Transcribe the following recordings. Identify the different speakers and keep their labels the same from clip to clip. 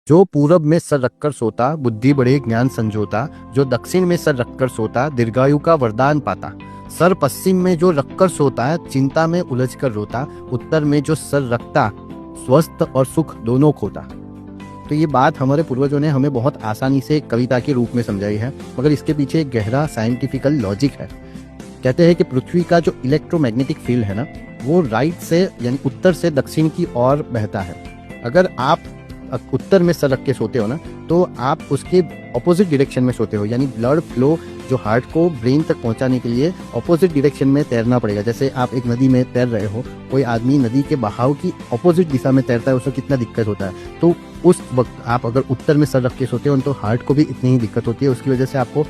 Speaker 1: जो पूरब में सर रखकर सोता बुद्धि बढ़े ज्ञान संजोता। जो दक्षिण में सर रखकर सोता दीर्घायु का वरदान पाता। सर पश्चिम में जो रखकर सोता चिंता में उलझ कर रोता। उत्तर में जो सर रखता स्वस्थ और सुख दोनों खोता। तो ये बात हमारे पूर्वजों ने हमें बहुत आसानी से कविता के रूप में समझाई है, मगर इसके पीछे एक गहरा साइंटिफिकल लॉजिक है। कहते हैं कि पृथ्वी का जो इलेक्ट्रोमैग्नेटिक फील्ड है ना, वो राइट से यानी उत्तर से दक्षिण की ओर बहता है। अगर आप उत्तर में सर रख के सोते हो ना, तो आप उसके ऑपोजिट डायरेक्शन में सोते हो, यानी ब्लड फ्लो जो हार्ट को ब्रेन तक पहुंचाने के लिए ऑपोजिट डायरेक्शन में तैरना पड़ेगा। जैसे आप एक नदी में तैर रहे हो, कोई आदमी नदी के बहाव की ऑपोजिट दिशा में तैरता है, उसको कितना दिक्कत होता है। तो उस वक्त आप अगर उत्तर में सर रख के सोते हो तो हार्ट को भी इतनी ही दिक्कत होती है। उसकी वजह से आपको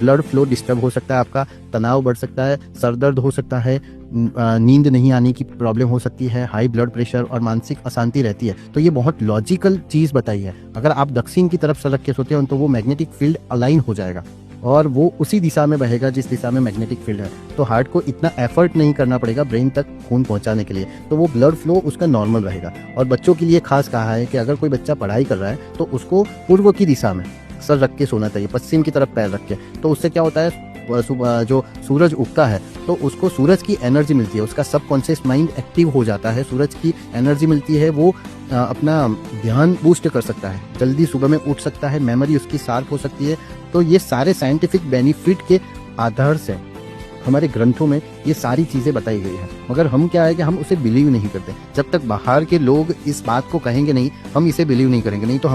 Speaker 1: ब्लड फ्लो डिस्टर्ब हो सकता है, आपका तनाव बढ़ सकता है, सर दर्द हो सकता है, नींद नहीं आने की प्रॉब्लम हो सकती है, हाई ब्लड प्रेशर और मानसिक अशांति रहती है। तो ये बहुत लॉजिकल चीज़ बताई है। अगर आप दक्षिण की तरफ सर रख के सोते हो तो वो मैग्नेटिक फील्ड अलाइन हो जाएगा और वो उसी दिशा में बहेगा जिस दिशा में मैग्नेटिक फील्ड है। तो हार्ट को इतना एफर्ट नहीं करना पड़ेगा ब्रेन तक खून पहुंचाने के लिए, तो वो ब्लड फ्लो उसका नॉर्मल रहेगा। और बच्चों के लिए खास कहा है कि अगर कोई बच्चा पढ़ाई कर रहा है तो उसको पूर्व की दिशा में सर रख के सोना चाहिए, पश्चिम की तरफ पैर रख के। तो उससे क्या होता है, जो सूरज उगता है तो उसको सूरज की एनर्जी मिलती है, उसका सबकॉन्शियस माइंड एक्टिव हो जाता है, सूरज की एनर्जी मिलती है, वो अपना ध्यान बूस्ट कर सकता है, जल्दी सुबह में उठ सकता है, मेमोरी उसकी शार्प हो सकती है। तो ये सारे साइंटिफिक बेनिफिट के आधार से हमारे ग्रंथों में ये सारी चीज़ें बताई गई हैं। मगर हम क्या है कि हम उसे बिलीव नहीं करते। जब तक बाहर के लोग इस बात को कहेंगे नहीं, हम इसे बिलीव नहीं करेंगे। नहीं तो